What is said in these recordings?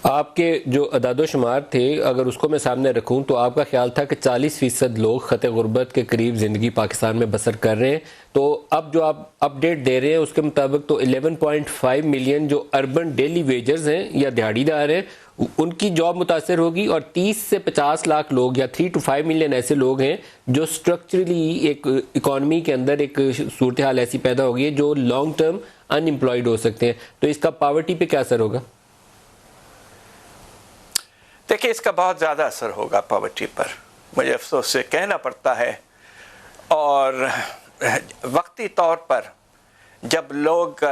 آپ کے جو اعداد و شمار تھے اگر اس کو میں سامنے رکھوں تو آپ کا خیال تھا کہ 40% لوگ خطِ غربت کے قریب زندگی پاکستان میں بسر کر رہے ہیں، تو اب جو آپ اپڈیٹ دے رہے ہیں اس کے مطابق تو 11.5 ملین جو اربن ڈیلی ویجرز ہیں یا دیہڑی دار ہیں ان کی جاب متاثر ہوگی، اور 30 سے 50 لاکھ لوگ یا 3 to 5 ملین ایسے لوگ ہیں جو سٹرکچرلی ایک اکانومی کے اندر ایک صورتحال ایسی پیدا ہوگی ہے جو لانگ ٹرم ان امپلائڈ ہو سکتے ہیں. تو اس کا پاورٹی پہ کیا اثر ہوگا؟ دیکھیں، اس کا بہت زیادہ اثر ہوگا پاورٹی پر، مجھے افسوس سے کہنا پڑتا ہے. اور وقتی طور پر جب لوگ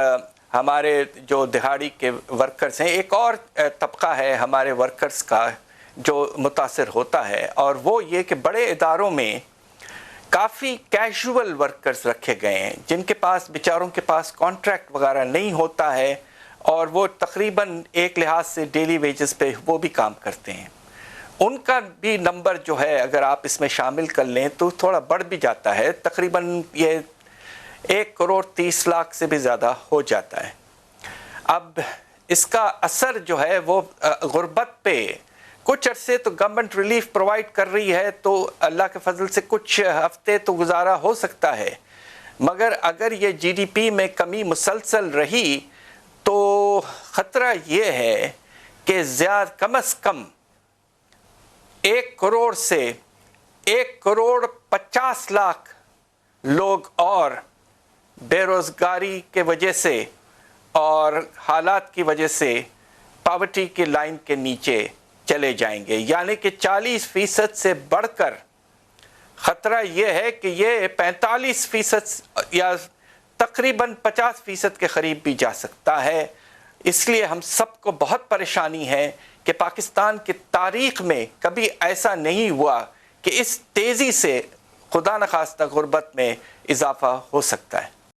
ہمارے جو دہاڑی کے ورکرز ہیں، ایک اور طبقہ ہے ہمارے ورکرز کا جو متاثر ہوتا ہے، اور وہ یہ کہ بڑے اداروں میں کافی کیجول ورکرز رکھے گئے ہیں جن کے پاس بیچاروں کے پاس کانٹریکٹ وغیرہ نہیں ہوتا ہے، اور وہ تقریباً ایک لحاظ سے ڈیلی ویجز پہ وہ بھی کام کرتے ہیں. ان کا بھی نمبر جو ہے اگر آپ اس میں شامل کر لیں تو تھوڑا بڑھ بھی جاتا ہے، تقریباً یہ 1.30 کروڑ سے بھی زیادہ ہو جاتا ہے. اب اس کا اثر جو ہے وہ غربت پہ کچھ عرصے تو گورنمنٹ ریلیف پرووائڈ کر رہی ہے، تو اللہ کے فضل سے کچھ ہفتے تو گزارا ہو سکتا ہے، مگر اگر یہ جی ڈی پی میں کمی مسلسل رہی تو خطرہ یہ ہے کہ کم از کم 1 کروڑ سے 1.50 کروڑ لوگ اور بے روزگاری کے وجہ سے اور حالات کی وجہ سے پاورٹی کی لائن کے نیچے چلے جائیں گے. یعنی کہ 40% سے بڑھ کر خطرہ یہ ہے کہ یہ 45% یا تقریباً 50% کے قریب بھی جا سکتا ہے. اس لیے ہم سب کو بہت پریشانی ہے کہ پاکستان کی تاریخ میں کبھی ایسا نہیں ہوا کہ اس تیزی سے خدا نخواستہ غربت میں اضافہ ہو سکتا ہے.